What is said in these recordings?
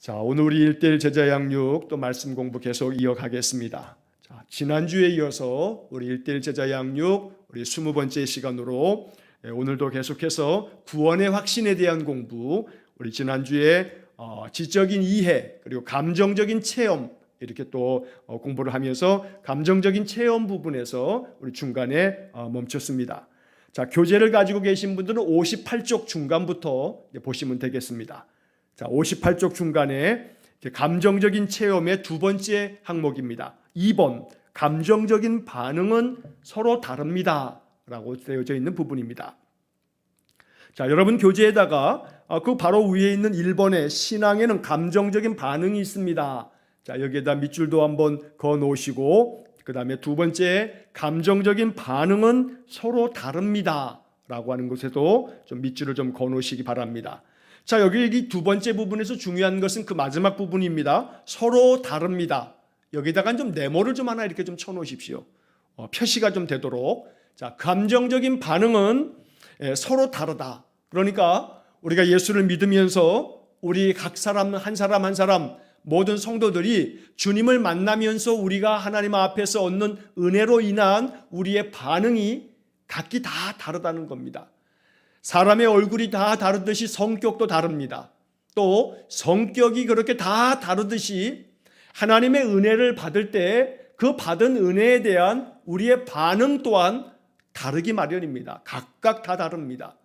자, 오늘 우리 1:1 제자 양육 또 말씀 공부 계속 이어가겠습니다. 자, 지난주에 이어서 우리 1:1 제자 양육 우리 20번째 시간으로 오늘도 계속해서 구원의 확신에 대한 공부, 우리 지난주에 지적인 이해 그리고 감정적인 체험 이렇게 또 공부를 하면서 감정적인 체험 부분에서 우리 중간에 멈췄습니다. 자, 교재를 가지고 계신 분들은 58쪽 중간부터 보시면 되겠습니다. 자, 58쪽 중간에 감정적인 체험의 두 번째 항목입니다. 2번, 감정적인 반응은 서로 다릅니다 라고 되어져 있는 부분입니다. 자, 여러분 교재에다가 그 바로 위에 있는 1번에 신앙에는 감정적인 반응이 있습니다. 자, 여기에다 밑줄도 한번 그어 놓으시고, 그 다음에 두 번째, 감정적인 반응은 서로 다릅니다 라고 하는 곳에도 좀 밑줄을 좀 그어 놓으시기 바랍니다. 자, 여기 두 번째 부분에서 중요한 것은 그 마지막 부분입니다. 서로 다릅니다. 여기다가 좀 네모를 좀 하나 이렇게 좀 쳐 놓으십시오. 표시가 좀 되도록. 자, 감정적인 반응은 서로 다르다. 그러니까 우리가 예수를 믿으면서 우리 각 사람 한 사람 모든 성도들이 주님을 만나면서 우리가 하나님 앞에서 얻는 은혜로 인한 우리의 반응이 각기 다 다르다는 겁니다. 사람의 얼굴이 다 다르듯이 성격도 다릅니다. 또 성격이 그렇게 다 다르듯이 하나님의 은혜를 받을 때 그 받은 은혜에 대한 우리의 반응 또한 다르기 마련입니다. 각각 다 다릅니다.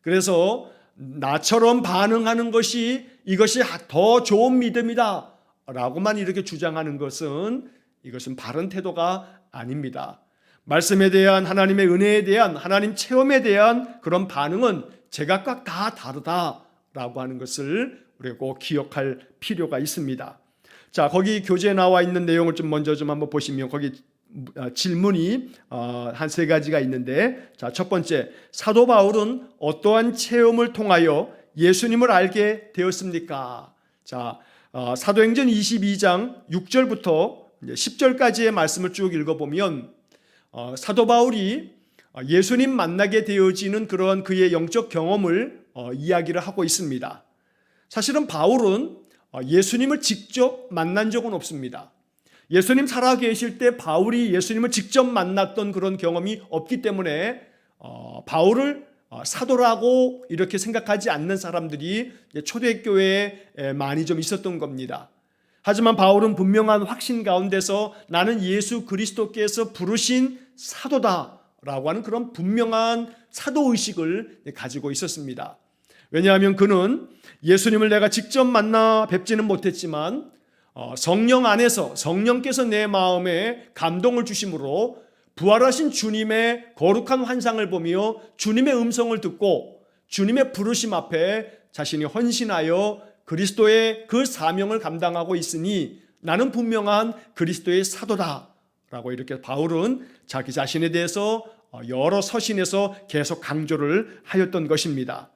그래서 나처럼 반응하는 것이 이것이 더 좋은 믿음이다 라고만 이렇게 주장하는 것은 이것은 바른 태도가 아닙니다. 말씀에 대한 하나님의 은혜에 대한 하나님 체험에 대한 그런 반응은 제각각 다 다르다라고 하는 것을 우리가 꼭 기억할 필요가 있습니다. 자, 거기 교재에 나와 있는 내용을 좀 먼저 좀 한번 보시면 거기 질문이 한 세 가지가 있는데, 자, 첫 번째, 사도 바울은 어떠한 체험을 통하여 예수님을 알게 되었습니까? 자, 사도행전 22장 6절부터 10절까지의 말씀을 쭉 읽어보면 사도 바울이 예수님 만나게 되어지는 그런 그의 영적 경험을 이야기를 하고 있습니다. 사실은 바울은 예수님을 직접 만난 적은 없습니다. 예수님 살아 계실 때 바울이 예수님을 직접 만났던 그런 경험이 없기 때문에 바울을 사도라고 이렇게 생각하지 않는 사람들이 초대교회에 많이 좀 있었던 겁니다. 하지만 바울은 분명한 확신 가운데서 나는 예수 그리스도께서 부르신 사도다라고 하는 그런 분명한 사도의식을 가지고 있었습니다. 왜냐하면 그는 예수님을 내가 직접 만나 뵙지는 못했지만 성령 안에서 성령께서 내 마음에 감동을 주심으로 부활하신 주님의 거룩한 환상을 보며 주님의 음성을 듣고 주님의 부르심 앞에 자신이 헌신하여 그리스도의 그 사명을 감당하고 있으니 나는 분명한 그리스도의 사도다라고 이렇게 바울은 자기 자신에 대해서 여러 서신에서 계속 강조를 하였던 것입니다.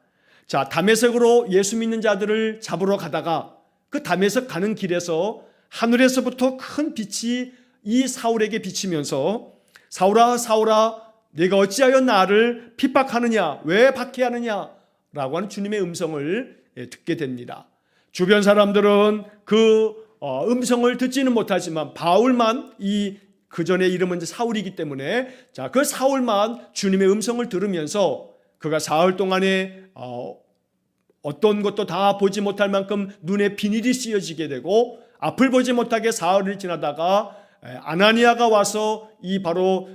자, 다메섹으로 예수 믿는 자들을 잡으러 가다가 그 다메섹 가는 길에서 하늘에서부터 큰 빛이 이 사울에게 비치면서 사울아 사울아 네가 어찌하여 나를 핍박하느냐, 왜 박해하느냐 라고 하는 주님의 음성을 듣게 됩니다. 주변 사람들은 그 음성을 듣지는 못하지만 바울만 그 전에 이름은 사울이기 때문에 자, 그 사울만 주님의 음성을 들으면서 그가 사흘 동안에 어떤 것도 다 보지 못할 만큼 눈에 비닐이 씌어지게 되고 앞을 보지 못하게 사흘을 지나다가 아나니아가 와서 이 바로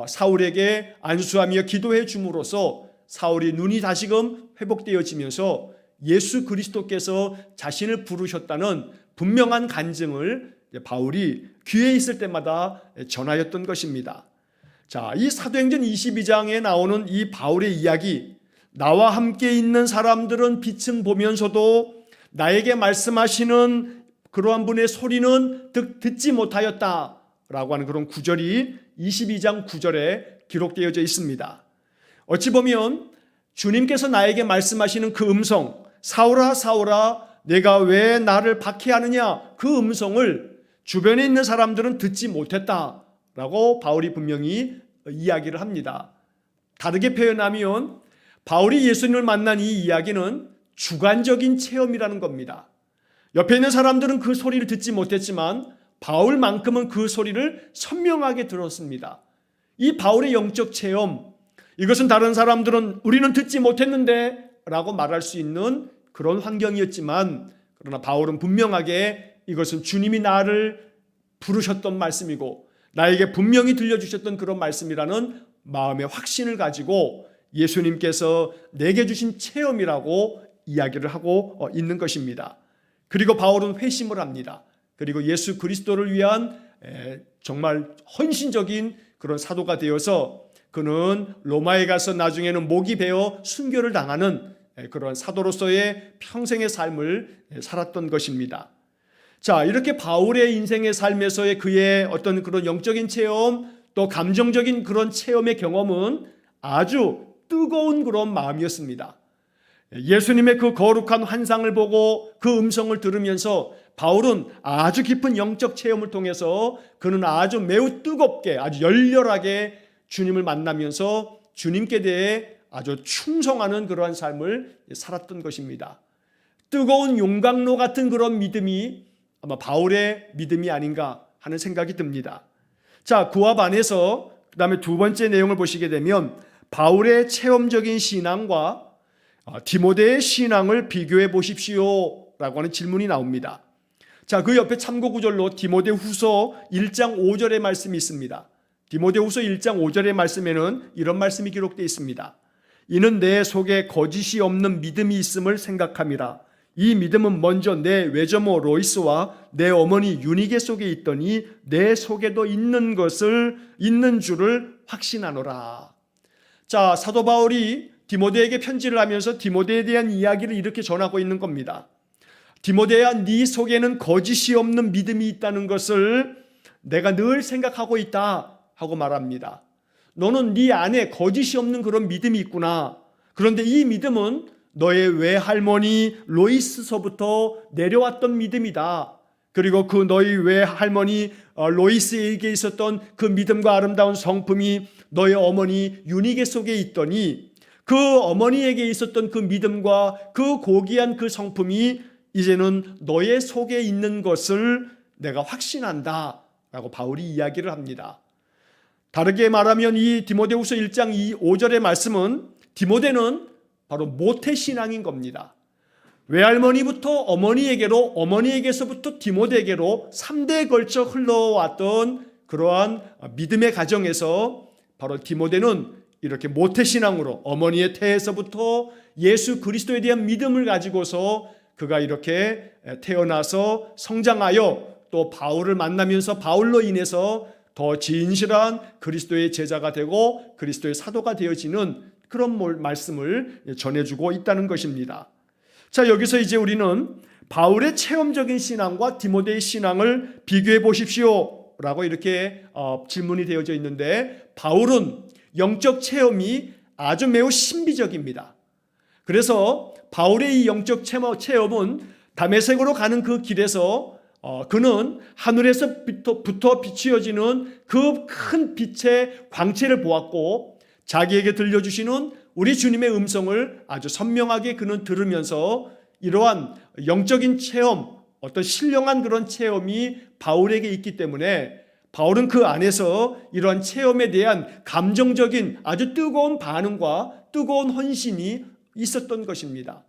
사울에게 안수하며 기도해 줌으로써 사울이 눈이 다시금 회복되어지면서 예수 그리스도께서 자신을 부르셨다는 분명한 간증을 바울이 귀에 있을 때마다 전하였던 것입니다. 자, 이 사도행전 22장에 나오는 이 바울의 이야기, 나와 함께 있는 사람들은 빛은 보면서도 나에게 말씀하시는 그러한 분의 소리는 듣지 못하였다라고 하는 그런 구절이 22장 9절에 기록되어져 있습니다. 어찌 보면 주님께서 나에게 말씀하시는 그 음성, 사울아 사울아 내가 왜 나를 박해하느냐, 그 음성을 주변에 있는 사람들은 듣지 못했다라고 바울이 분명히 이야기를 합니다. 다르게 표현하면 바울이 예수님을 만난 이 이야기는 주관적인 체험이라는 겁니다. 옆에 있는 사람들은 그 소리를 듣지 못했지만 바울만큼은 그 소리를 선명하게 들었습니다. 이 바울의 영적 체험, 이것은 다른 사람들은 우리는 듣지 못했는데 라고 말할 수 있는 그런 환경이었지만, 그러나 바울은 분명하게 이것은 주님이 나를 부르셨던 말씀이고 나에게 분명히 들려주셨던 그런 말씀이라는 마음의 확신을 가지고 예수님께서 내게 주신 체험이라고 이야기를 하고 있는 것입니다. 그리고 바울은 회심을 합니다. 그리고 예수 그리스도를 위한 정말 헌신적인 그런 사도가 되어서 그는 로마에 가서 나중에는 목이 베어 순교를 당하는 그런 사도로서의 평생의 삶을 살았던 것입니다. 자, 이렇게 바울의 인생의 삶에서의 그의 어떤 그런 영적인 체험, 또 감정적인 그런 체험의 경험은 아주 뜨거운 그런 마음이었습니다. 예수님의 그 거룩한 환상을 보고 그 음성을 들으면서 바울은 아주 깊은 영적 체험을 통해서 그는 아주 매우 뜨겁게, 아주 열렬하게 주님을 만나면서 주님께 대해 아주 충성하는 그러한 삶을 살았던 것입니다. 뜨거운 용광로 같은 그런 믿음이 아마 바울의 믿음이 아닌가 하는 생각이 듭니다. 자, 그와 반해서 그 다음에 두 번째 내용을 보시게 되면 바울의 체험적인 신앙과 디모데의 신앙을 비교해 보십시오 라고 하는 질문이 나옵니다. 자, 그 옆에 참고 구절로 디모데 후서 1장 5절의 말씀이 있습니다. 디모데 후서 1장 5절의 말씀에는 이런 말씀이 기록되어 있습니다. 이는 내 속에 거짓이 없는 믿음이 있음을 생각함이라. 이 믿음은 먼저 내 외조모 로이스와 내 어머니 유니게 속에 있더니 내 속에도 있는 줄을 확신하노라. 자, 사도 바울이 디모데에게 편지를 하면서 디모데에 대한 이야기를 이렇게 전하고 있는 겁니다. 디모데야, 네 속에는 거짓이 없는 믿음이 있다는 것을 내가 늘 생각하고 있다 하고 말합니다. 너는 네 안에 거짓이 없는 그런 믿음이 있구나. 그런데 이 믿음은 너의 외할머니 로이스서부터 내려왔던 믿음이다. 그리고 그 너희 외할머니 로이스에게 있었던 그 믿음과 아름다운 성품이 너의 어머니 유니게 속에 있더니 그 어머니에게 있었던 그 믿음과 그 고귀한 그 성품이 이제는 너의 속에 있는 것을 내가 확신한다 라고 바울이 이야기를 합니다. 다르게 말하면 이 디모데후서 1장 5절의 말씀은 디모데는 바로 모태신앙인 겁니다. 외할머니부터 어머니에게로, 어머니에게서부터 디모데에게로 3대에 걸쳐 흘러왔던 그러한 믿음의 가정에서 바로 디모데는 이렇게 모태신앙으로 어머니의 태에서부터 예수 그리스도에 대한 믿음을 가지고서 그가 이렇게 태어나서 성장하여 또 바울을 만나면서 바울로 인해서 더 진실한 그리스도의 제자가 되고 그리스도의 사도가 되어지는 그런 말씀을 전해주고 있다는 것입니다. 자, 여기서 이제 우리는 바울의 체험적인 신앙과 디모데의 신앙을 비교해 보십시오 라고 이렇게 질문이 되어져 있는데, 바울은 영적 체험이 아주 매우 신비적입니다. 그래서 바울의 이 영적 체험은 다메섹으로 가는 그 길에서 그는 하늘에서부터 비추어지는 그 큰 빛의 광채를 보았고, 자기에게 들려주시는 우리 주님의 음성을 아주 선명하게 그는 들으면서 이러한 영적인 체험, 어떤 신령한 그런 체험이 바울에게 있기 때문에 바울은 그 안에서 이러한 체험에 대한 감정적인 아주 뜨거운 반응과 뜨거운 헌신이 있었던 것입니다.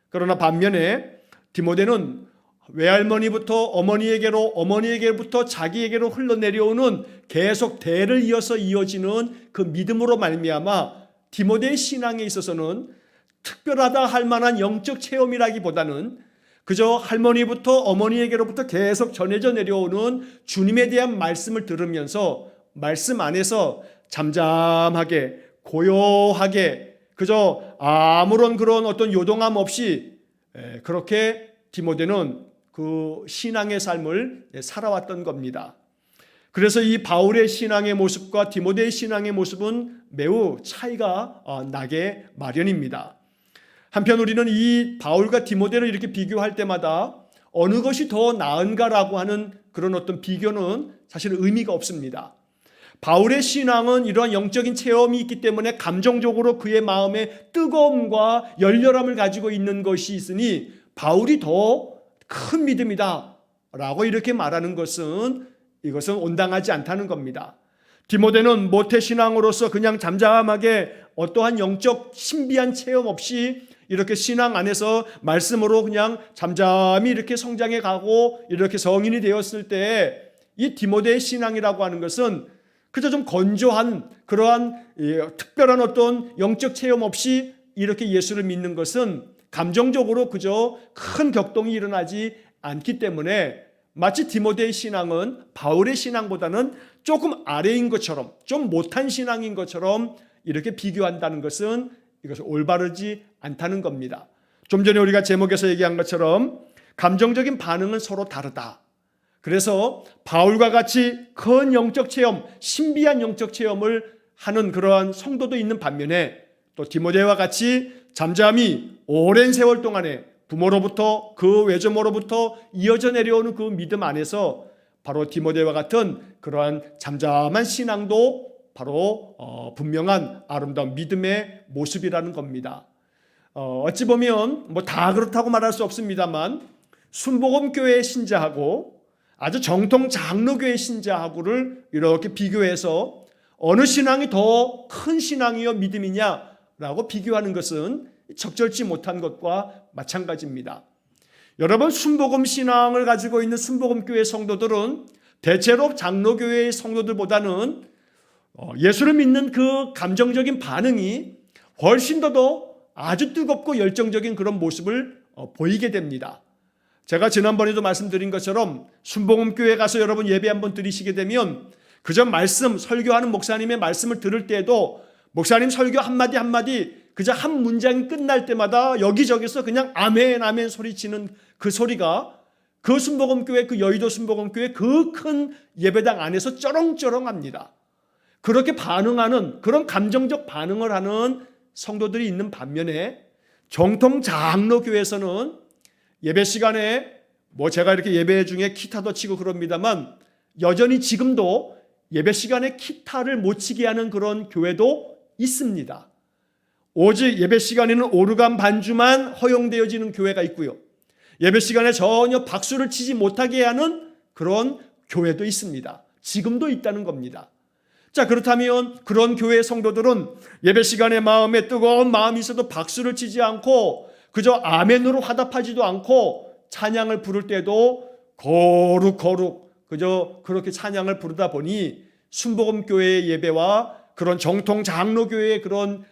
그러나 반면에 디모데는 외할머니부터 어머니에게로, 어머니에게부터 자기에게로 흘러내려오는 계속 대를 이어서 이어지는 그 믿음으로 말미암아 디모데의 신앙에 있어서는 특별하다 할 만한 영적 체험이라기보다는 그저 할머니부터 어머니에게로부터 계속 전해져 내려오는 주님에 대한 말씀을 들으면서 말씀 안에서 잠잠하게 고요하게 그저 아무런 그런 어떤 요동함 없이 그렇게 디모데는 그 신앙의 삶을 살아왔던 겁니다. 그래서 이 바울의 신앙의 모습과 디모데의 신앙의 모습은 매우 차이가 나게 마련입니다. 한편 우리는 이 바울과 디모데를 이렇게 비교할 때마다 어느 것이 더 나은가라고 하는 그런 어떤 비교는 사실 의미가 없습니다. 바울의 신앙은 이러한 영적인 체험이 있기 때문에 감정적으로 그의 마음에 뜨거움과 열렬함을 가지고 있는 것이 있으니 바울이 더 큰 믿음이다 라고 이렇게 말하는 것은 이것은 온당하지 않다는 겁니다. 디모데는 모태신앙으로서 그냥 잠잠하게 어떠한 영적 신비한 체험 없이 이렇게 신앙 안에서 말씀으로 그냥 잠잠히 이렇게 성장해 가고 이렇게 성인이 되었을 때 이 디모데의 신앙이라고 하는 것은 그저 좀 건조한 그러한 특별한 어떤 영적 체험 없이 이렇게 예수를 믿는 것은 감정적으로 그저 큰 격동이 일어나지 않기 때문에 마치 디모데의 신앙은 바울의 신앙보다는 조금 아래인 것처럼 좀 못한 신앙인 것처럼 이렇게 비교한다는 것은 이것은 올바르지 않다는 겁니다. 좀 전에 우리가 제목에서 얘기한 것처럼 감정적인 반응은 서로 다르다. 그래서 바울과 같이 큰 영적 체험, 신비한 영적 체험을 하는 그러한 성도도 있는 반면에 또 디모데와 같이 잠잠히 오랜 세월 동안에 부모로부터 그 외조모로부터 이어져 내려오는 그 믿음 안에서 바로 디모데와 같은 그러한 잠잠한 신앙도 바로 분명한 아름다운 믿음의 모습이라는 겁니다. 어찌 보면 뭐 다 그렇다고 말할 수 없습니다만 순복음교회의 신자하고 아주 정통 장로교회 신자하고를 이렇게 비교해서 어느 신앙이 더 큰 신앙이요 믿음이냐라고 비교하는 것은 적절치 못한 것과 마찬가지입니다. 여러분, 순복음 신앙을 가지고 있는 순복음교회 성도들은 대체로 장로교회의 성도들보다는 예수를 믿는 그 감정적인 반응이 훨씬 더 아주 뜨겁고 열정적인 그런 모습을 보이게 됩니다. 제가 지난번에도 말씀드린 것처럼 순복음교회 가서 여러분 예배 한번 드리시게 되면 그저 말씀, 설교하는 목사님의 말씀을 들을 때에도 목사님 설교 한마디 한마디 그저 한 문장이 끝날 때마다 여기저기서 그냥 아멘 아멘 소리치는 그 소리가 그 순복음교회, 그 여의도 순복음교회 그 큰 예배당 안에서 쩌렁쩌렁합니다. 그렇게 반응하는 그런 감정적 반응을 하는 성도들이 있는 반면에 정통 장로교회에서는 예배 시간에 뭐 제가 이렇게 예배 중에 기타도 치고 그럽니다만 여전히 지금도 예배 시간에 기타를 못 치게 하는 그런 교회도 있습니다. 오직 예배 시간에는 오르간 반주만 허용되어지는 교회가 있고요. 예배 시간에 전혀 박수를 치지 못하게 하는 그런 교회도 있습니다. 지금도 있다는 겁니다. 자, 그렇다면 그런 교회 성도들은 예배 시간에 마음에 뜨거운 마음이 있어도 박수를 치지 않고 그저 아멘으로 화답하지도 않고 찬양을 부를 때도 거룩 그저 그렇게 찬양을 부르다 보니 순복음교회의 예배와 그런 정통 장로교회의 그런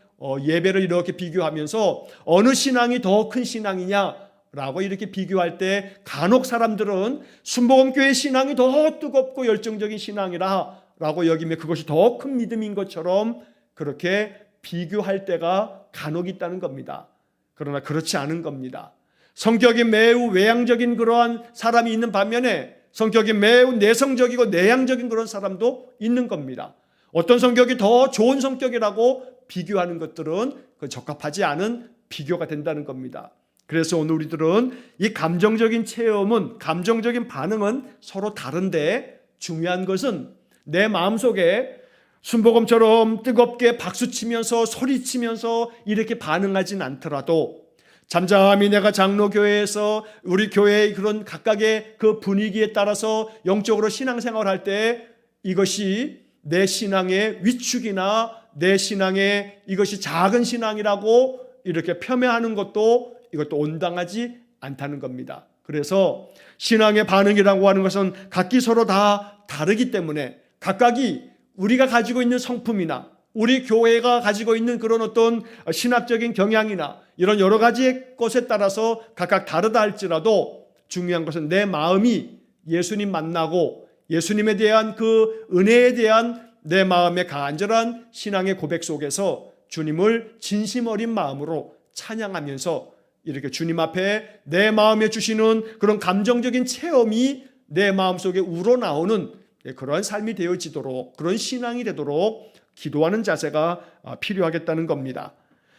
예배를 이렇게 비교하면서 어느 신앙이 더 큰 신앙이냐라고 이렇게 비교할 때 간혹 사람들은 순복음교회 신앙이 더 뜨겁고 열정적인 신앙이라 라고 여기며 그것이 더 큰 믿음인 것처럼 그렇게 비교할 때가 간혹 있다는 겁니다. 그러나 그렇지 않은 겁니다. 성격이 매우 외향적인 그러한 사람이 있는 반면에 성격이 매우 내성적이고 내향적인 그런 사람도 있는 겁니다. 어떤 성격이 더 좋은 성격이라고 비교하는 것들은 그 적합하지 않은 비교가 된다는 겁니다. 그래서 오늘 우리들은 이 감정적인 체험은, 감정적인 반응은 서로 다른데 중요한 것은 내 마음속에 순복음처럼 뜨겁게 박수치면서 소리치면서 이렇게 반응하진 않더라도 잠잠히 내가 장로교회에서 우리 교회의 그런 각각의 그 분위기에 따라서 영적으로 신앙생활할 때 이것이 내 신앙의 위축이나 내 신앙의 이것이 작은 신앙이라고 이렇게 폄훼하는 것도 이것도 온당하지 않다는 겁니다. 그래서 신앙의 반응이라고 하는 것은 각기 서로 다 다르기 때문에 각각이 우리가 가지고 있는 성품이나 우리 교회가 가지고 있는 그런 어떤 신학적인 경향이나 이런 여러 가지의 것에 따라서 각각 다르다 할지라도 중요한 것은 내 마음이 예수님 만나고 예수님에 대한 그 은혜에 대한 내 마음의 간절한 신앙의 고백 속에서 주님을 진심 어린 마음으로 찬양하면서 이렇게 주님 앞에 내 마음에 주시는 그런 감정적인 체험이 내 마음속에 우러나오는 그러한 삶이 되어지도록, 그런 신앙이 되도록 기도하는 자세가 필요하겠다는 겁니다.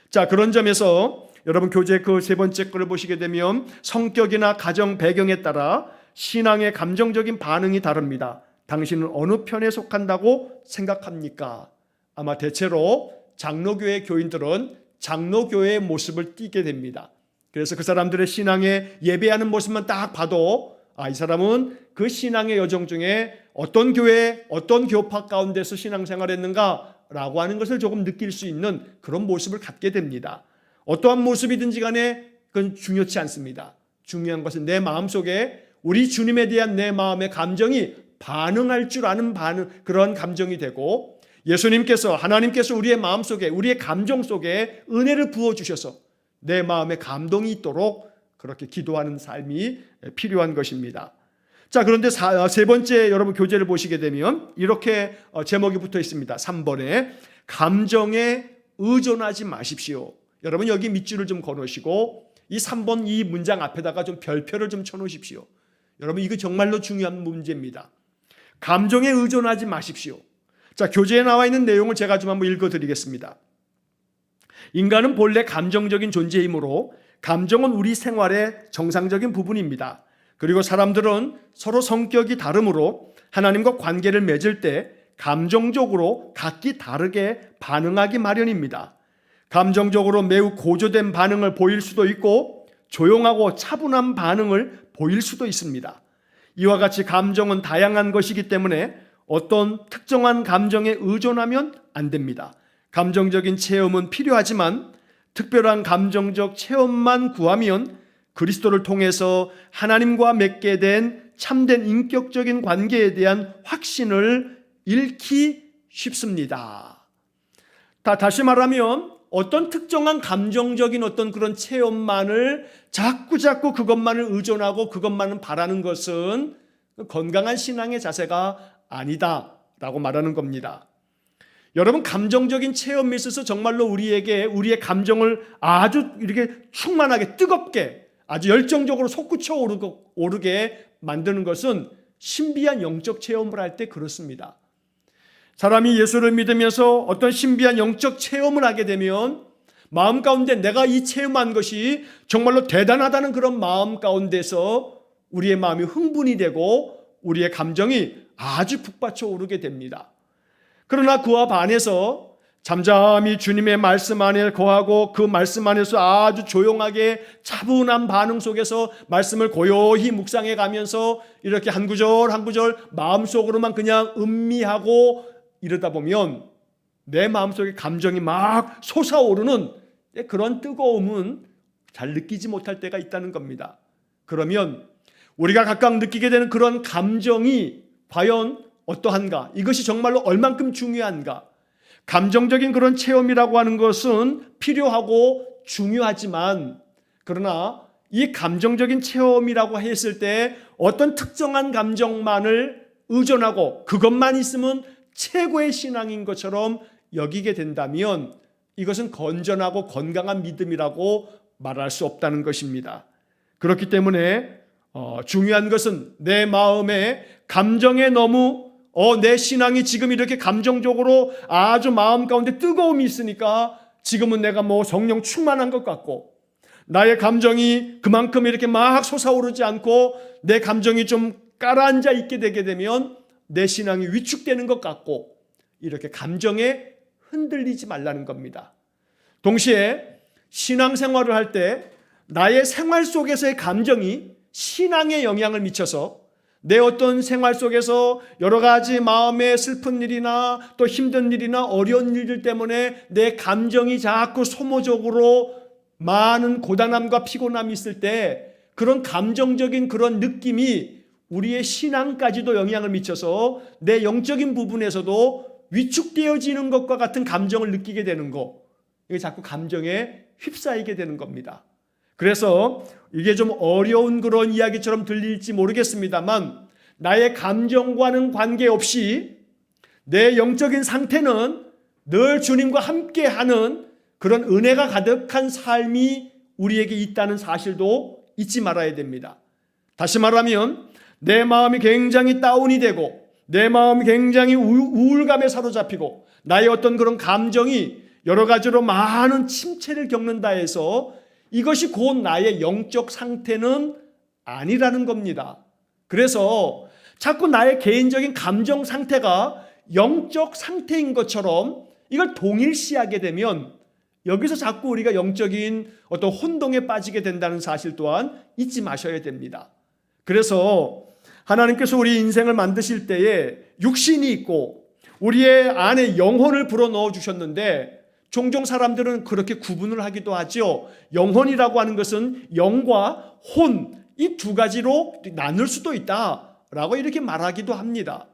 자, 그런 점에서 여러분 교재 그 세 번째 거를 보시게 되면 성격이나 가정 배경에 따라 신앙의 감정적인 반응이 다릅니다. 당신은 어느 편에 속한다고 생각합니까? 아마 대체로 장로교회 교인들은 장로교회의 모습을 띠게 됩니다. 그래서 그 사람들의 신앙에 예배하는 모습만 딱 봐도 이 사람은 그 신앙의 여정 중에 어떤 교회, 어떤 교파 가운데서 신앙생활했는가라고 하는 것을 조금 느낄 수 있는 그런 모습을 갖게 됩니다. 어떠한 모습이든지 간에 그건 중요치 않습니다. 중요한 것은 내 마음속에 우리 주님에 대한 내 마음의 감정이 반응할 줄 아는 그런 감정이 되고, 예수님께서, 하나님께서 우리의 마음속에, 우리의 감정 속에 은혜를 부어주셔서 내 마음에 감동이 있도록 그렇게 기도하는 삶이 필요한 것입니다. 자, 그런데 세 번째 여러분 교재를 보시게 되면 이렇게 제목이 붙어 있습니다. 3번에 감정에 의존하지 마십시오. 여러분 여기 밑줄을 좀 걸으시고 이 3번 이 문장 앞에다가 좀 별표를 좀 쳐놓으십시오. 여러분 이거 정말로 중요한 문제입니다. 감정에 의존하지 마십시오. 자, 교재에 나와 있는 내용을 제가 좀 한번 읽어드리겠습니다. 인간은 본래 감정적인 존재이므로 감정은 우리 생활의 정상적인 부분입니다. 그리고 사람들은 서로 성격이 다르므로 하나님과 관계를 맺을 때 감정적으로 각기 다르게 반응하기 마련입니다. 감정적으로 매우 고조된 반응을 보일 수도 있고 조용하고 차분한 반응을 보일 수도 있습니다. 이와 같이 감정은 다양한 것이기 때문에 어떤 특정한 감정에 의존하면 안 됩니다. 감정적인 체험은 필요하지만 특별한 감정적 체험만 구하면 그리스도를 통해서 하나님과 맺게 된 참된 인격적인 관계에 대한 확신을 잃기 쉽습니다. 다시 말하면 어떤 특정한 감정적인 어떤 그런 체험만을 자꾸 그것만을 의존하고 그것만을 바라는 것은 건강한 신앙의 자세가 아니다라고 말하는 겁니다. 여러분 감정적인 체험에 있어서 정말로 우리의 감정을 아주 이렇게 충만하게 뜨겁게 아주 열정적으로 솟구쳐 오르게 만드는 것은 신비한 영적 체험을 할 때 그렇습니다. 사람이 예수를 믿으면서 어떤 신비한 영적 체험을 하게 되면 마음 가운데 내가 이 체험한 것이 정말로 대단하다는 그런 마음 가운데서 우리의 마음이 흥분이 되고 우리의 감정이 아주 북받쳐 오르게 됩니다. 그러나 그와 반해서 잠잠히 주님의 말씀 안에 거하고 그 말씀 안에서 아주 조용하게 차분한 반응 속에서 말씀을 고요히 묵상해 가면서 이렇게 한 구절 한 구절 마음속으로만 그냥 음미하고 이러다 보면 내 마음속에 감정이 막 솟아오르는 그런 뜨거움은 잘 느끼지 못할 때가 있다는 겁니다. 그러면 우리가 각각 느끼게 되는 그런 감정이 과연 어떠한가? 이것이 정말로 얼만큼 중요한가? 감정적인 그런 체험이라고 하는 것은 필요하고 중요하지만 그러나 이 감정적인 체험이라고 했을 때 어떤 특정한 감정만을 의존하고 그것만 있으면 최고의 신앙인 것처럼 여기게 된다면 이것은 건전하고 건강한 믿음이라고 말할 수 없다는 것입니다. 그렇기 때문에 중요한 것은 내 마음에 감정에 너무 내 신앙이 지금 이렇게 감정적으로 아주 마음 가운데 뜨거움이 있으니까 지금은 내가 성령 충만한 것 같고 나의 감정이 그만큼 이렇게 막 솟아오르지 않고 내 감정이 좀 가라앉아 있게 되게 되면 내 신앙이 위축되는 것 같고 이렇게 감정에 흔들리지 말라는 겁니다. 동시에 신앙생활을 할 때 나의 생활 속에서의 감정이 신앙에 영향을 미쳐서 내 어떤 생활 속에서 여러 가지 마음의 슬픈 일이나 또 힘든 일이나 어려운 일들 때문에 내 감정이 자꾸 소모적으로 많은 고단함과 피곤함이 있을 때 그런 감정적인 그런 느낌이 우리의 신앙까지도 영향을 미쳐서 내 영적인 부분에서도 위축되어지는 것과 같은 감정을 느끼게 되는 거, 이게 자꾸 감정에 휩싸이게 되는 겁니다. 그래서 이게 좀 어려운 그런 이야기처럼 들릴지 모르겠습니다만 나의 감정과는 관계없이 내 영적인 상태는 늘 주님과 함께하는 그런 은혜가 가득한 삶이 우리에게 있다는 사실도 잊지 말아야 됩니다. 다시 말하면 내 마음이 굉장히 다운이 되고 내 마음이 굉장히 우울감에 사로잡히고 나의 어떤 그런 감정이 여러 가지로 많은 침체를 겪는다 해서 이것이 곧 나의 영적 상태는 아니라는 겁니다. 그래서 자꾸 나의 개인적인 감정 상태가 영적 상태인 것처럼 이걸 동일시하게 되면 여기서 자꾸 우리가 영적인 어떤 혼동에 빠지게 된다는 사실 또한 잊지 마셔야 됩니다. 그래서 하나님께서 우리 인생을 만드실 때에 육신이 있고 우리의 안에 영혼을 불어넣어 주셨는데 종종 사람들은 그렇게 구분을 하기도 하죠. 영혼이라고 하는 것은 영과 혼, 이 두 가지로 나눌 수도 있다라고 이렇게 말하기도 합니다.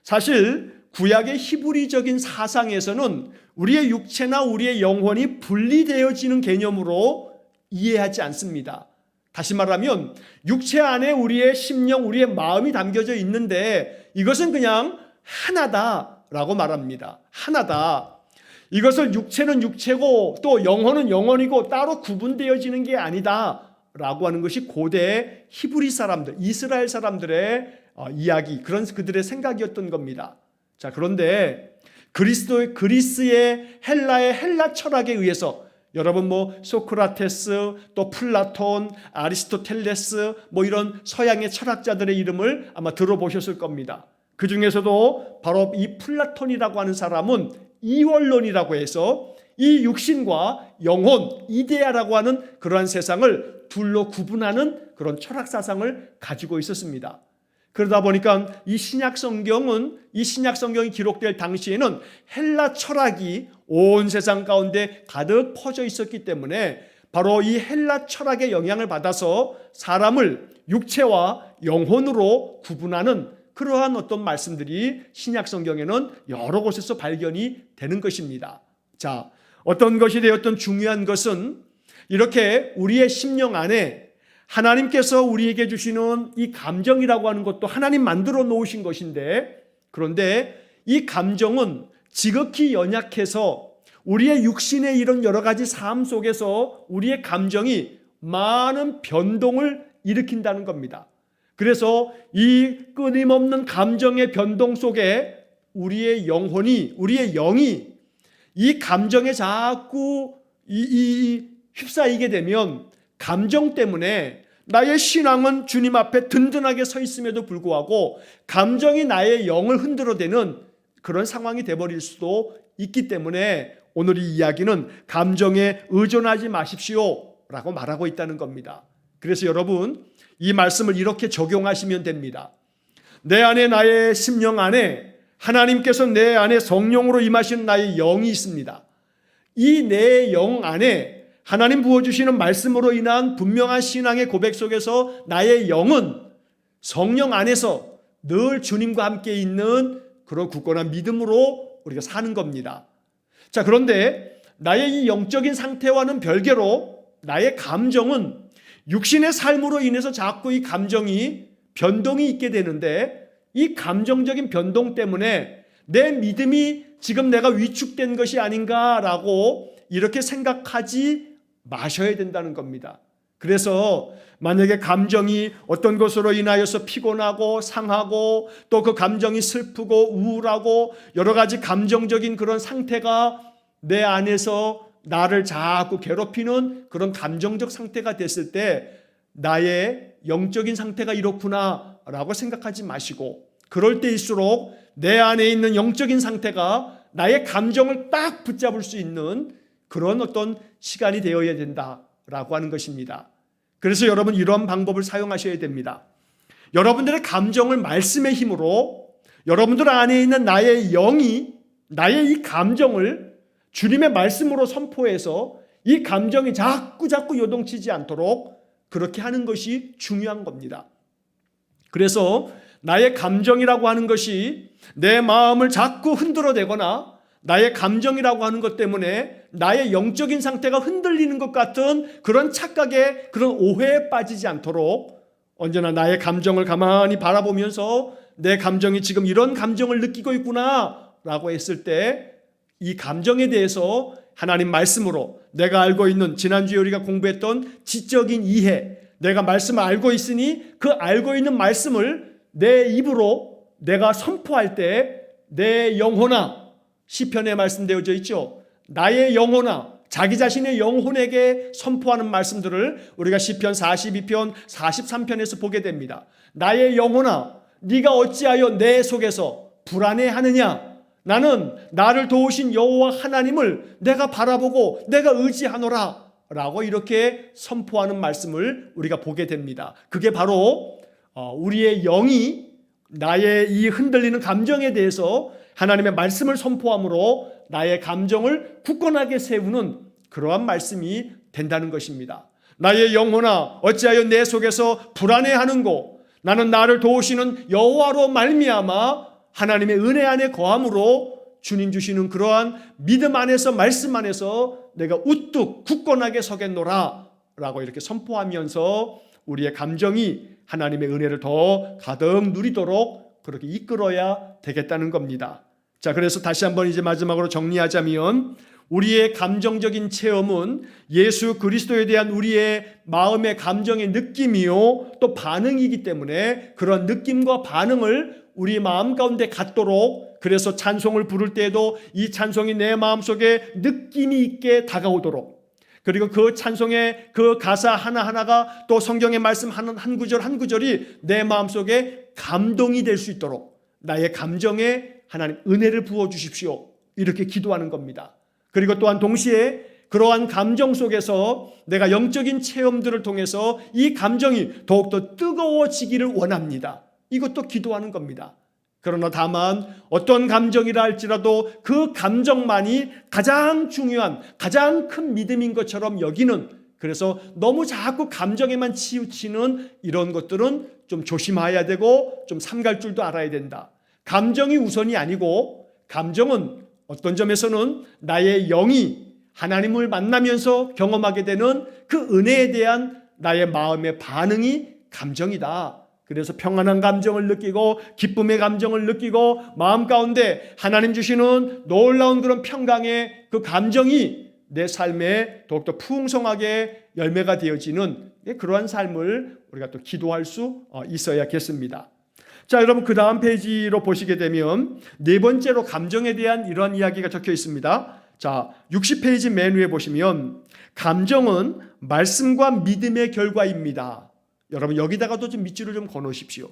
사실 구약의 히브리적인 사상에서는 우리의 육체나 우리의 영혼이 분리되어지는 개념으로 이해하지 않습니다. 다시 말하면 육체 안에 우리의 심령, 우리의 마음이 담겨져 있는데 이것은 그냥 하나다라고 말합니다. 하나다. 이것을 육체는 육체고 또 영혼은 영혼이고 따로 구분되어지는 게 아니다라고 하는 것이 고대 히브리 사람들, 이스라엘 사람들의 이야기, 그런 그들의 생각이었던 겁니다. 자, 그런데 그리스의 헬라의 헬라 철학에 의해서 여러분 소크라테스, 또 플라톤, 아리스토텔레스 이런 서양의 철학자들의 이름을 아마 들어보셨을 겁니다. 그 중에서도 바로 이 플라톤이라고 하는 사람은 이원론이라고 해서 이 육신과 영혼, 이데아라고 하는 그러한 세상을 둘로 구분하는 그런 철학 사상을 가지고 있었습니다. 그러다 보니까 이 신약 성경이 기록될 당시에는 헬라 철학이 온 세상 가운데 가득 퍼져 있었기 때문에 바로 이 헬라 철학의 영향을 받아서 사람을 육체와 영혼으로 구분하는 그러한 어떤 말씀들이 신약 성경에는 여러 곳에서 발견이 되는 것입니다. 자, 어떤 것이 되었던 중요한 것은 이렇게 우리의 심령 안에 하나님께서 우리에게 주시는 이 감정이라고 하는 것도 하나님 만들어 놓으신 것인데, 그런데 이 감정은 지극히 연약해서 우리의 육신의 이런 여러 가지 삶 속에서 우리의 감정이 많은 변동을 일으킨다는 겁니다. 그래서 이 끊임없는 감정의 변동 속에 우리의 영혼이, 우리의 영이 이 감정에 자꾸 휩싸이게 되면 감정 때문에 나의 신앙은 주님 앞에 든든하게 서 있음에도 불구하고 감정이 나의 영을 흔들어대는 그런 상황이 되어버릴 수도 있기 때문에 오늘 이 이야기는 감정에 의존하지 마십시오 라고 말하고 있다는 겁니다. 그래서 여러분, 이 말씀을 이렇게 적용하시면 됩니다. 내 안에, 나의 심령 안에 하나님께서 내 안에 성령으로 임하시는 나의 영이 있습니다. 이 내 영 안에 하나님 부어주시는 말씀으로 인한 분명한 신앙의 고백 속에서 나의 영은 성령 안에서 늘 주님과 함께 있는 그런 굳건한 믿음으로 우리가 사는 겁니다. 자, 그런데 나의 이 영적인 상태와는 별개로 나의 감정은 육신의 삶으로 인해서 자꾸 이 감정이 변동이 있게 되는데, 이 감정적인 변동 때문에 내 믿음이 지금 내가 위축된 것이 아닌가라고 이렇게 생각하지 마셔야 된다는 겁니다. 그래서 만약에 감정이 어떤 것으로 인하여서 피곤하고 상하고 또 그 감정이 슬프고 우울하고 여러 가지 감정적인 그런 상태가 내 안에서 나를 자꾸 괴롭히는 그런 감정적 상태가 됐을 때 나의 영적인 상태가 이렇구나 라고 생각하지 마시고, 그럴 때일수록 내 안에 있는 영적인 상태가 나의 감정을 딱 붙잡을 수 있는 그런 어떤 시간이 되어야 된다라고 하는 것입니다. 그래서 여러분, 이러한 방법을 사용하셔야 됩니다. 여러분들의 감정을 말씀의 힘으로, 여러분들 안에 있는 나의 영이 나의 이 감정을 주님의 말씀으로 선포해서 이 감정이 자꾸 요동치지 않도록 그렇게 하는 것이 중요한 겁니다. 그래서 나의 감정이라고 하는 것이 내 마음을 자꾸 흔들어대거나 나의 감정이라고 하는 것 때문에 나의 영적인 상태가 흔들리는 것 같은 그런 착각에, 그런 오해에 빠지지 않도록 언제나 나의 감정을 가만히 바라보면서 내 감정이 지금 이런 감정을 느끼고 있구나 라고 했을 때 이 감정에 대해서 하나님 말씀으로 내가 알고 있는, 지난주에 우리가 공부했던 지적인 이해, 내가 말씀을 알고 있으니 그 알고 있는 말씀을 내 입으로 내가 선포할 때 내 영혼아, 시편에 말씀되어져 있죠. 나의 영혼아, 자기 자신의 영혼에게 선포하는 말씀들을 우리가 시편 42편, 43편에서 보게 됩니다. 나의 영혼아, 네가 어찌하여 내 속에서 불안해하느냐? 나는 나를 도우신 여호와 하나님을 내가 바라보고 내가 의지하노라 라고 이렇게 선포하는 말씀을 우리가 보게 됩니다. 그게 바로 우리의 영이 나의 이 흔들리는 감정에 대해서 하나님의 말씀을 선포함으로 나의 감정을 굳건하게 세우는 그러한 말씀이 된다는 것입니다. 나의 영혼아 어찌하여 내 속에서 불안해하는고, 나는 나를 도우시는 여호와로 말미암아 하나님의 은혜 안에 거함으로 주님 주시는 그러한 믿음 안에서 말씀 안에서 내가 우뚝 굳건하게 서겠노라 라고 이렇게 선포하면서 우리의 감정이 하나님의 은혜를 더 가득 누리도록 그렇게 이끌어야 되겠다는 겁니다. 자, 그래서 다시 한번 이제 마지막으로 정리하자면 우리의 감정적인 체험은 예수 그리스도에 대한 우리의 마음의 감정의 느낌이요 또 반응이기 때문에 그런 느낌과 반응을 우리 마음 가운데 갖도록, 그래서 찬송을 부를 때에도 이 찬송이 내 마음속에 느낌이 있게 다가오도록, 그리고 그 찬송의 그 가사 하나하나가 또 성경의 말씀 한 구절 한 구절이 내 마음속에 감동이 될 수 있도록 나의 감정에 하나님 은혜를 부어주십시오 이렇게 기도하는 겁니다. 그리고 또한 동시에 그러한 감정 속에서 내가 영적인 체험들을 통해서 이 감정이 더욱더 뜨거워지기를 원합니다. 이것도 기도하는 겁니다. 그러나 다만 어떤 감정이라 할지라도 그 감정만이 가장 중요한 가장 큰 믿음인 것처럼 여기는, 그래서 너무 자꾸 감정에만 치우치는 이런 것들은 좀 조심해야 되고 좀 삼갈 줄도 알아야 된다. 감정이 우선이 아니고 감정은 어떤 점에서는 나의 영이 하나님을 만나면서 경험하게 되는 그 은혜에 대한 나의 마음의 반응이 감정이다. 그래서 평안한 감정을 느끼고 기쁨의 감정을 느끼고 마음 가운데 하나님 주시는 놀라운 그런 평강의 그 감정이 내 삶에 더욱더 풍성하게 열매가 되어지는 그러한 삶을 우리가 또 기도할 수 있어야겠습니다. 자, 여러분 그 다음 페이지로 보시게 되면 네 번째로 감정에 대한 이러한 이야기가 적혀 있습니다. 자, 60페이지 맨 위에 보시면 감정은 말씀과 믿음의 결과입니다. 여러분 여기다가도 좀 밑줄을 좀 거놓으십시오.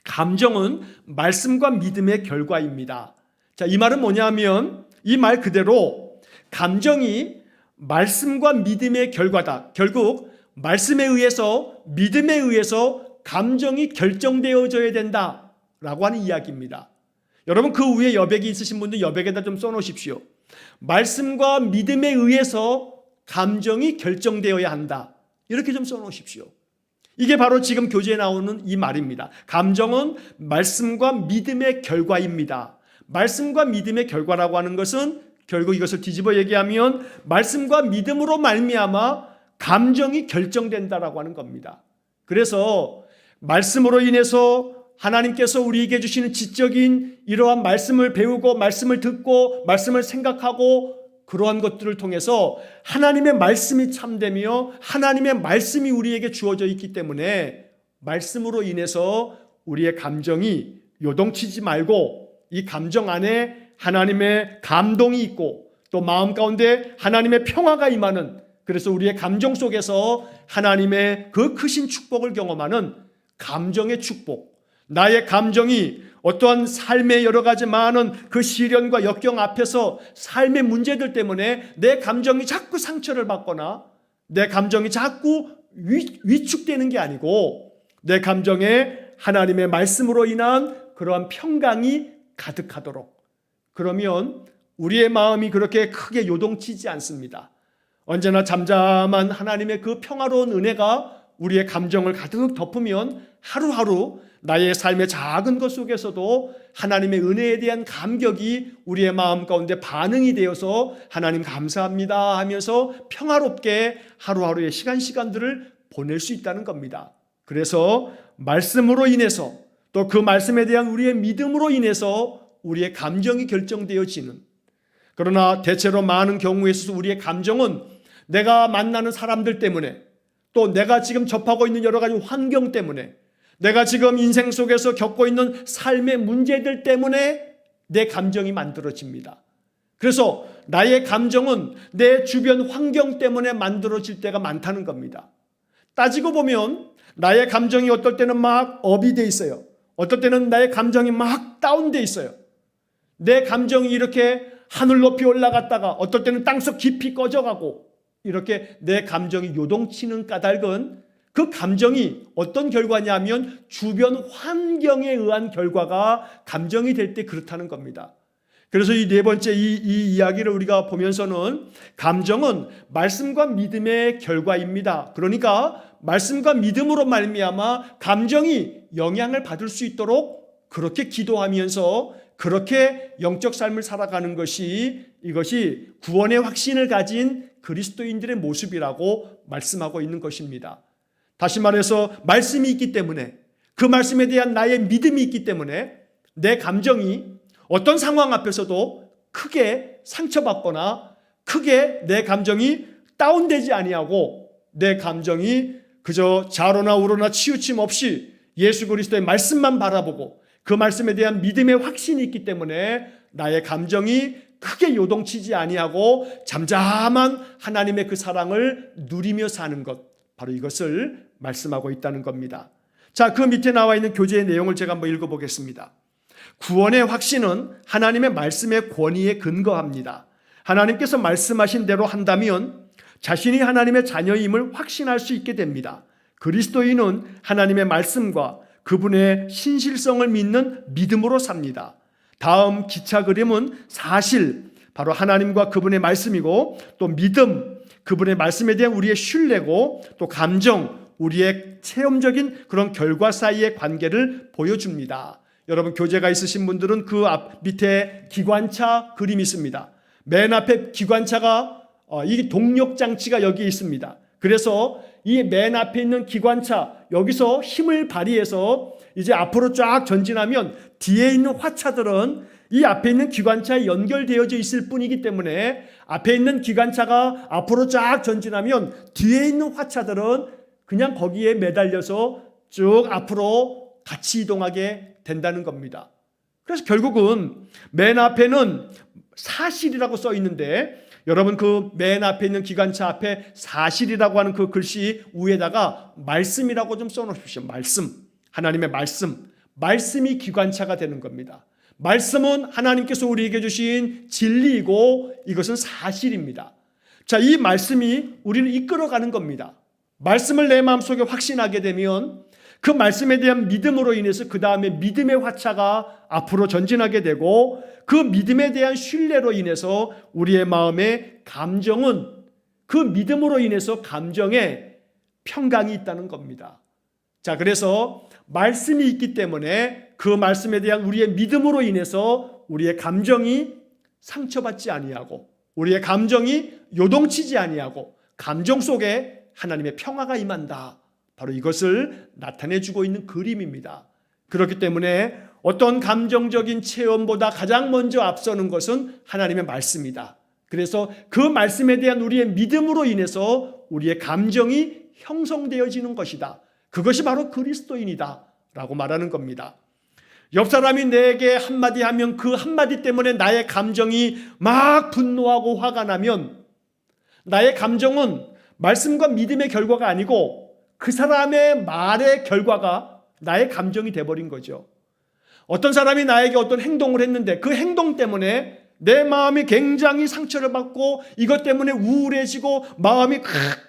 감정은 말씀과 믿음의 결과입니다. 자, 이 말은 뭐냐면 이 말 그대로 감정이 말씀과 믿음의 결과다. 결국 말씀에 의해서 믿음에 의해서 감정이 결정되어져야 된다라고 하는 이야기입니다. 여러분 그 위에 여백이 있으신 분들 여백에다 좀 써놓으십시오. 말씀과 믿음에 의해서 감정이 결정되어야 한다. 이렇게 좀 써놓으십시오. 이게 바로 지금 교재에 나오는 이 말입니다. 감정은 말씀과 믿음의 결과입니다. 말씀과 믿음의 결과라고 하는 것은 결국 이것을 뒤집어 얘기하면 말씀과 믿음으로 말미암아 감정이 결정된다라고 하는 겁니다. 그래서 말씀으로 인해서 하나님께서 우리에게 주시는 지적인 이러한 말씀을 배우고 말씀을 듣고 말씀을 생각하고 그러한 것들을 통해서 하나님의 말씀이 참되며 하나님의 말씀이 우리에게 주어져 있기 때문에 말씀으로 인해서 우리의 감정이 요동치지 말고 이 감정 안에 하나님의 감동이 있고 또 마음 가운데 하나님의 평화가 임하는, 그래서 우리의 감정 속에서 하나님의 그 크신 축복을 경험하는 감정의 축복, 나의 감정이 어떠한 삶의 여러 가지 많은 그 시련과 역경 앞에서 삶의 문제들 때문에 내 감정이 자꾸 상처를 받거나 내 감정이 자꾸 위축되는 게 아니고 내 감정에 하나님의 말씀으로 인한 그러한 평강이 가득하도록, 그러면 우리의 마음이 그렇게 크게 요동치지 않습니다. 언제나 잠잠한 하나님의 그 평화로운 은혜가 우리의 감정을 가득 덮으면 하루하루 나의 삶의 작은 것 속에서도 하나님의 은혜에 대한 감격이 우리의 마음 가운데 반응이 되어서 하나님 감사합니다 하면서 평화롭게 하루하루의 시간들을 보낼 수 있다는 겁니다. 그래서 말씀으로 인해서 또 그 말씀에 대한 우리의 믿음으로 인해서 우리의 감정이 결정되어지는, 그러나 대체로 많은 경우에 있어서 우리의 감정은 내가 만나는 사람들 때문에 또 내가 지금 접하고 있는 여러 가지 환경 때문에 내가 지금 인생 속에서 겪고 있는 삶의 문제들 때문에 내 감정이 만들어집니다. 그래서 나의 감정은 내 주변 환경 때문에 만들어질 때가 많다는 겁니다. 따지고 보면 나의 감정이 어떨 때는 막 업이 돼 있어요. 어떨 때는 나의 감정이 막 다운돼 있어요. 내 감정이 이렇게 하늘 높이 올라갔다가 어떨 때는 땅속 깊이 꺼져가고 이렇게 내 감정이 요동치는 까닭은 그 감정이 어떤 결과냐면 주변 환경에 의한 결과가 감정이 될 때 그렇다는 겁니다. 그래서 이 네 번째 이 이야기를 우리가 보면서는 감정은 말씀과 믿음의 결과입니다. 그러니까 말씀과 믿음으로 말미암아 감정이 영향을 받을 수 있도록 그렇게 기도하면서 그렇게 영적 삶을 살아가는 것이 이것이 구원의 확신을 가진 그리스도인들의 모습이라고 말씀하고 있는 것입니다. 다시 말해서 말씀이 있기 때문에 그 말씀에 대한 나의 믿음이 있기 때문에 내 감정이 어떤 상황 앞에서도 크게 상처받거나 크게 내 감정이 다운되지 아니하고 내 감정이 그저 좌로나 우로나 치우침 없이 예수 그리스도의 말씀만 바라보고 그 말씀에 대한 믿음의 확신이 있기 때문에 나의 감정이 크게 요동치지 아니하고 잠잠한 하나님의 그 사랑을 누리며 사는 것, 바로 이것을 말씀하고 있다는 겁니다. 자, 그 밑에 나와 있는 교재의 내용을 제가 한번 읽어보겠습니다. 구원의 확신은 하나님의 말씀의 권위에 근거합니다. 하나님께서 말씀하신 대로 한다면 자신이 하나님의 자녀임을 확신할 수 있게 됩니다. 그리스도인은 하나님의 말씀과 그분의 신실성을 믿는 믿음으로 삽니다. 다음 기차 그림은 사실, 바로 하나님과 그분의 말씀이고, 또 믿음, 그분의 말씀에 대한 우리의 신뢰고, 또 감정, 우리의 체험적인 그런 결과 사이의 관계를 보여줍니다. 여러분 교재가 있으신 분들은 그 앞 밑에 기관차 그림이 있습니다. 맨 앞에 기관차가 이 동력 장치가 여기 있습니다. 그래서 이 맨 앞에 있는 기관차 여기서 힘을 발휘해서 이제 앞으로 쫙 전진하면 뒤에 있는 화차들은 이 앞에 있는 기관차에 연결되어져 있을 뿐이기 때문에 앞에 있는 기관차가 앞으로 쫙 전진하면 뒤에 있는 화차들은 그냥 거기에 매달려서 쭉 앞으로 같이 이동하게 된다는 겁니다. 그래서 결국은 맨 앞에는 사실이라고 써 있는데 여러분 그 맨 앞에 있는 기관차 앞에 사실이라고 하는 그 글씨 위에다가 말씀이라고 좀 써놓으십시오. 말씀, 하나님의 말씀, 말씀이 기관차가 되는 겁니다. 말씀은 하나님께서 우리에게 주신 진리이고 이것은 사실입니다. 자, 이 말씀이 우리를 이끌어가는 겁니다. 말씀을 내 마음속에 확신하게 되면 그 말씀에 대한 믿음으로 인해서 그 다음에 믿음의 화차가 앞으로 전진하게 되고 그 믿음에 대한 신뢰로 인해서 우리의 마음의 감정은 그 믿음으로 인해서 감정에 평강이 있다는 겁니다. 자, 그래서 말씀이 있기 때문에 그 말씀에 대한 우리의 믿음으로 인해서 우리의 감정이 상처받지 아니하고 우리의 감정이 요동치지 아니하고 감정 속에 하나님의 평화가 임한다. 바로 이것을 나타내주고 있는 그림입니다. 그렇기 때문에 어떤 감정적인 체험보다 가장 먼저 앞서는 것은 하나님의 말씀이다. 그래서 그 말씀에 대한 우리의 믿음으로 인해서 우리의 감정이 형성되어지는 것이다. 그것이 바로 그리스도인이다 라고 말하는 겁니다. 옆 사람이 내게 한마디 하면 그 한마디 때문에 나의 감정이 막 분노하고 화가 나면 나의 감정은 말씀과 믿음의 결과가 아니고 그 사람의 말의 결과가 나의 감정이 돼버린 거죠. 어떤 사람이 나에게 어떤 행동을 했는데 그 행동 때문에 내 마음이 굉장히 상처를 받고 이것 때문에 우울해지고 마음이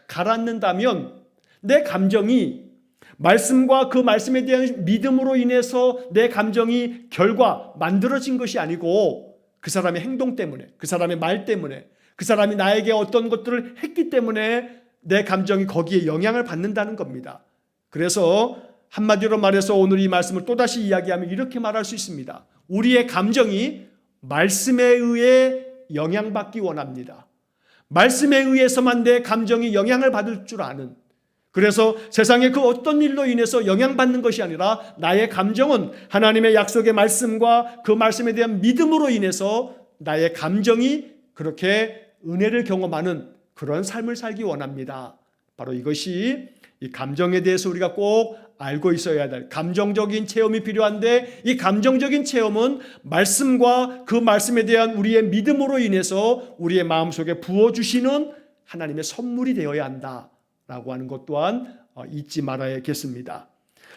가라앉는다면 내 감정이 말씀과 그 말씀에 대한 믿음으로 인해서 내 감정이 결과 만들어진 것이 아니고 그 사람의 행동 때문에, 그 사람의 말 때문에, 그 사람이 나에게 어떤 것들을 했기 때문에 내 감정이 거기에 영향을 받는다는 겁니다. 그래서 한마디로 말해서 오늘 이 말씀을 또다시 이야기하면 이렇게 말할 수 있습니다. 우리의 감정이 말씀에 의해 영향받기 원합니다. 말씀에 의해서만 내 감정이 영향을 받을 줄 아는, 그래서 세상의 그 어떤 일로 인해서 영향받는 것이 아니라 나의 감정은 하나님의 약속의 말씀과 그 말씀에 대한 믿음으로 인해서 나의 감정이 그렇게 은혜를 경험하는 그런 삶을 살기 원합니다. 바로 이것이 이 감정에 대해서 우리가 꼭 알고 있어야 될 감정적인 체험이 필요한데 이 감정적인 체험은 말씀과 그 말씀에 대한 우리의 믿음으로 인해서 우리의 마음속에 부어주시는 하나님의 선물이 되어야 한다라고 하는 것 또한 잊지 말아야겠습니다.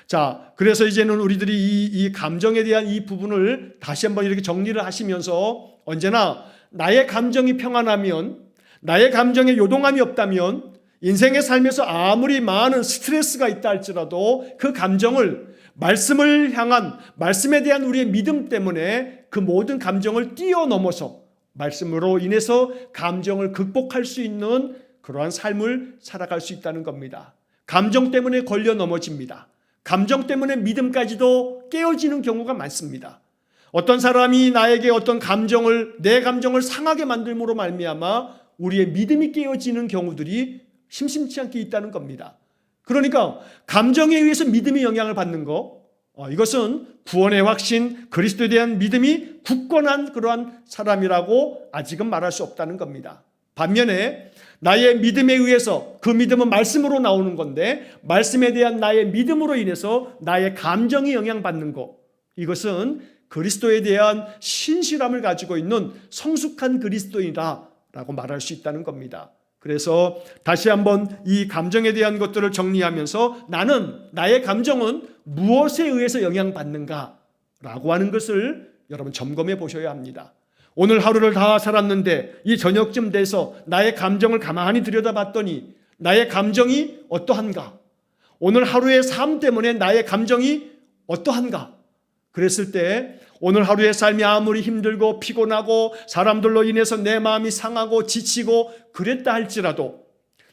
자, 그래서 이제는 우리들이 이 감정에 대한 이 부분을 다시 한번 이렇게 정리를 하시면서 언제나 나의 감정이 평안하면, 나의 감정에 요동함이 없다면, 인생의 삶에서 아무리 많은 스트레스가 있다 할지라도 그 감정을 말씀을 향한, 말씀에 대한 우리의 믿음 때문에 그 모든 감정을 뛰어넘어서 말씀으로 인해서 감정을 극복할 수 있는 그러한 삶을 살아갈 수 있다는 겁니다. 감정 때문에 걸려 넘어집니다. 감정 때문에 믿음까지도 깨어지는 경우가 많습니다. 어떤 사람이 나에게 어떤 감정을, 내 감정을 상하게 만들므로 말미암아 우리의 믿음이 깨어지는 경우들이 심심치 않게 있다는 겁니다. 그러니까 감정에 의해서 믿음이 영향을 받는 거, 이것은 구원의 확신, 그리스도에 대한 믿음이 굳건한 그러한 사람이라고 아직은 말할 수 없다는 겁니다. 반면에 나의 믿음에 의해서, 그 믿음은 말씀으로 나오는 건데 말씀에 대한 나의 믿음으로 인해서 나의 감정이 영향받는 것, 이것은 그리스도에 대한 신실함을 가지고 있는 성숙한 그리스도인이라고 말할 수 있다는 겁니다. 그래서 다시 한번 이 감정에 대한 것들을 정리하면서 나의 감정은 무엇에 의해서 영향받는가 라고 하는 것을 여러분 점검해 보셔야 합니다. 오늘 하루를 다 살았는데 이 저녁쯤 돼서 나의 감정을 가만히 들여다봤더니 나의 감정이 어떠한가? 오늘 하루의 삶 때문에 나의 감정이 어떠한가? 그랬을 때 오늘 하루의 삶이 아무리 힘들고 피곤하고 사람들로 인해서 내 마음이 상하고 지치고 그랬다 할지라도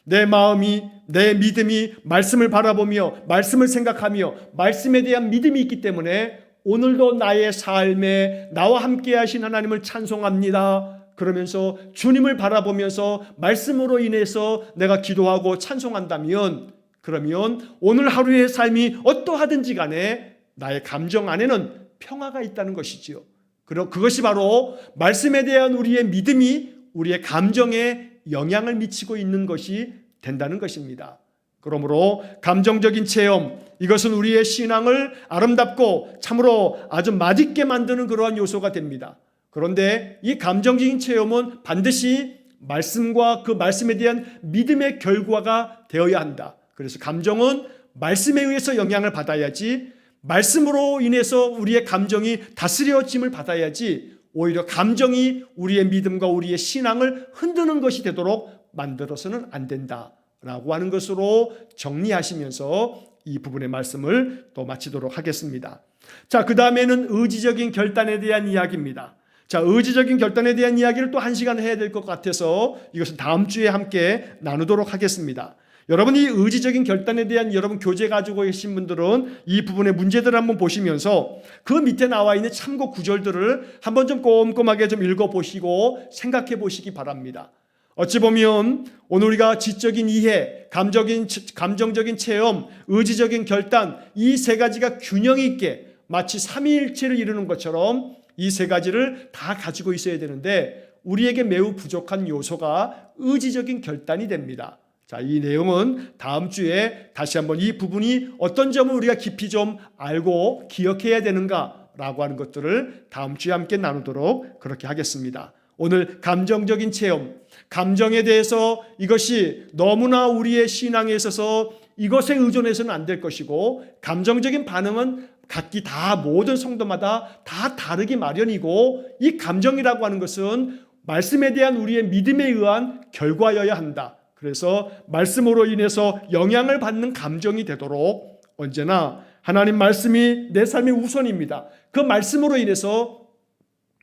내 마음이, 내 믿음이 말씀을 바라보며 말씀을 생각하며 말씀에 대한 믿음이 있기 때문에 오늘도 나의 삶에 나와 함께 하신 하나님을 찬송합니다. 그러면서 주님을 바라보면서 말씀으로 인해서 내가 기도하고 찬송한다면, 그러면 오늘 하루의 삶이 어떠하든지 간에 나의 감정 안에는 평화가 있다는 것이지요. 그것이 바로 말씀에 대한 우리의 믿음이 우리의 감정에 영향을 미치고 있는 것이 된다는 것입니다. 그러므로 감정적인 체험, 이것은 우리의 신앙을 아름답고 참으로 아주 맛있게 만드는 그러한 요소가 됩니다. 그런데 이 감정적인 체험은 반드시 말씀과 그 말씀에 대한 믿음의 결과가 되어야 한다. 그래서 감정은 말씀에 의해서 영향을 받아야지, 말씀으로 인해서 우리의 감정이 다스려짐을 받아야지 오히려 감정이 우리의 믿음과 우리의 신앙을 흔드는 것이 되도록 만들어서는 안 된다라고 하는 것으로 정리하시면서 이 부분의 말씀을 또 마치도록 하겠습니다. 자, 그 다음에는 의지적인 결단에 대한 이야기입니다. 자, 의지적인 결단에 대한 이야기를 또 1시간 해야 될 것 같아서 이것은 다음 주에 함께 나누도록 하겠습니다. 여러분이 의지적인 결단에 대한 여러분 교재 가지고 계신 분들은 이 부분의 문제들을 한번 보시면서 그 밑에 나와 있는 참고 구절들을 한번 좀 꼼꼼하게 좀 읽어보시고 생각해 보시기 바랍니다. 어찌 보면 오늘 우리가 지적인 이해, 감정적인 체험, 의지적인 결단, 이 세 가지가 균형 있게 마치 삼위일체를 이루는 것처럼 이 세 가지를 다 가지고 있어야 되는데 우리에게 매우 부족한 요소가 의지적인 결단이 됩니다. 자, 이 내용은 다음 주에 다시 한번 이 부분이 어떤 점을 우리가 깊이 좀 알고 기억해야 되는가라고 하는 것들을 다음 주에 함께 나누도록 그렇게 하겠습니다. 오늘 감정적인 체험, 감정에 대해서 이것이 너무나 우리의 신앙에 있어서 이것에 의존해서는 안 될 것이고, 감정적인 반응은 각기 다 모든 성도마다 다 다르기 마련이고, 이 감정이라고 하는 것은 말씀에 대한 우리의 믿음에 의한 결과여야 한다. 그래서 말씀으로 인해서 영향을 받는 감정이 되도록 언제나 하나님 말씀이 내 삶의 우선입니다. 그 말씀으로 인해서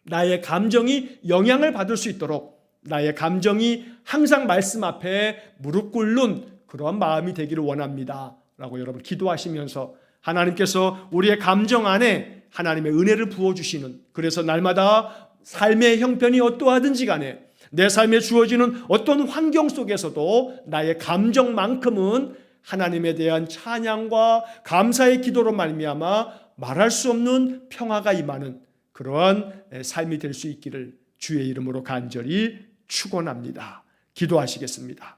나의 감정이 영향을 받을 수 있도록 나의 감정이 항상 말씀 앞에 무릎 꿇는 그러한 마음이 되기를 원합니다 라고 여러분 기도하시면서 하나님께서 우리의 감정 안에 하나님의 은혜를 부어주시는, 그래서 날마다 삶의 형편이 어떠하든지 간에 내 삶에 주어지는 어떤 환경 속에서도 나의 감정만큼은 하나님에 대한 찬양과 감사의 기도로 말미암아 말할 수 없는 평화가 임하는 그러한 삶이 될 수 있기를 주의 이름으로 간절히 축원합니다. 기도하시겠습니다.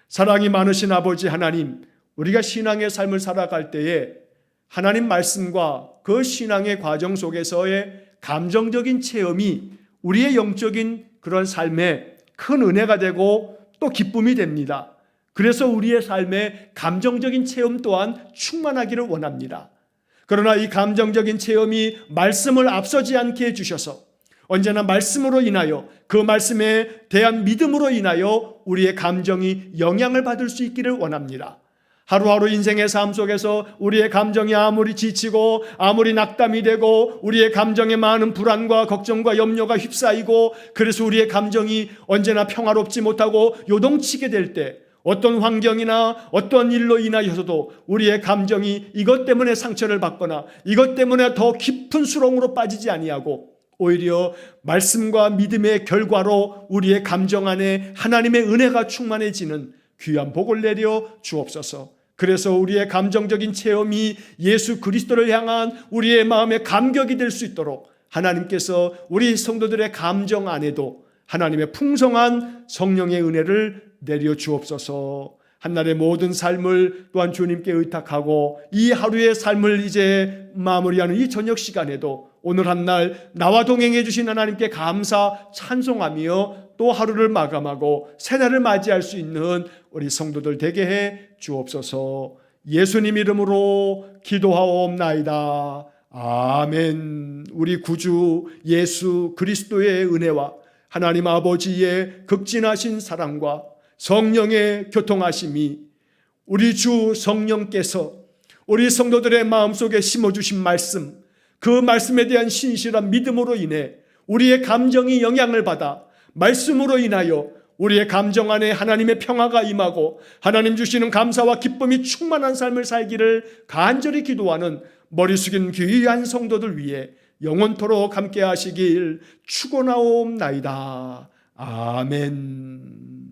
사랑이 많으신 아버지 하나님, 우리가 신앙의 삶을 살아갈 때에 하나님 말씀과 그 신앙의 과정 속에서의 감정적인 체험이 우리의 영적인 그런 삶에 큰 은혜가 되고 또 기쁨이 됩니다. 그래서 우리의 삶에 감정적인 체험 또한 충만하기를 원합니다. 그러나 이 감정적인 체험이 말씀을 앞서지 않게 해주셔서 언제나 말씀으로 인하여 그 말씀에 대한 믿음으로 인하여 우리의 감정이 영향을 받을 수 있기를 원합니다. 하루하루 인생의 삶 속에서 우리의 감정이 아무리 지치고 아무리 낙담이 되고 우리의 감정에 많은 불안과 걱정과 염려가 휩싸이고 그래서 우리의 감정이 언제나 평화롭지 못하고 요동치게 될 때 어떤 환경이나 어떤 일로 인하여서도 우리의 감정이 이것 때문에 상처를 받거나 이것 때문에 더 깊은 수렁으로 빠지지 아니하고 오히려 말씀과 믿음의 결과로 우리의 감정 안에 하나님의 은혜가 충만해지는 귀한 복을 내려 주옵소서. 그래서 우리의 감정적인 체험이 예수 그리스도를 향한 우리의 마음의 감격이 될 수 있도록 하나님께서 우리 성도들의 감정 안에도 하나님의 풍성한 성령의 은혜를 내려 주옵소서. 한날의 모든 삶을 또한 주님께 의탁하고 이 하루의 삶을 이제 마무리하는 이 저녁 시간에도 오늘 한날 나와 동행해 주신 하나님께 감사 찬송하며 또 하루를 마감하고 새날을 맞이할 수 있는 우리 성도들 되게 해 주옵소서. 예수님 이름으로 기도하옵나이다. 아멘. 우리 구주 예수 그리스도의 은혜와 하나님 아버지의 극진하신 사랑과 성령의 교통하심이 우리 주 성령께서 우리 성도들의 마음속에 심어주신 말씀, 그 말씀에 대한 신실한 믿음으로 인해 우리의 감정이 영향을 받아 말씀으로 인하여 우리의 감정 안에 하나님의 평화가 임하고 하나님 주시는 감사와 기쁨이 충만한 삶을 살기를 간절히 기도하는 머리 숙인 귀한 성도들 위해 영원토록 함께 하시길 축원하옵나이다. 아멘.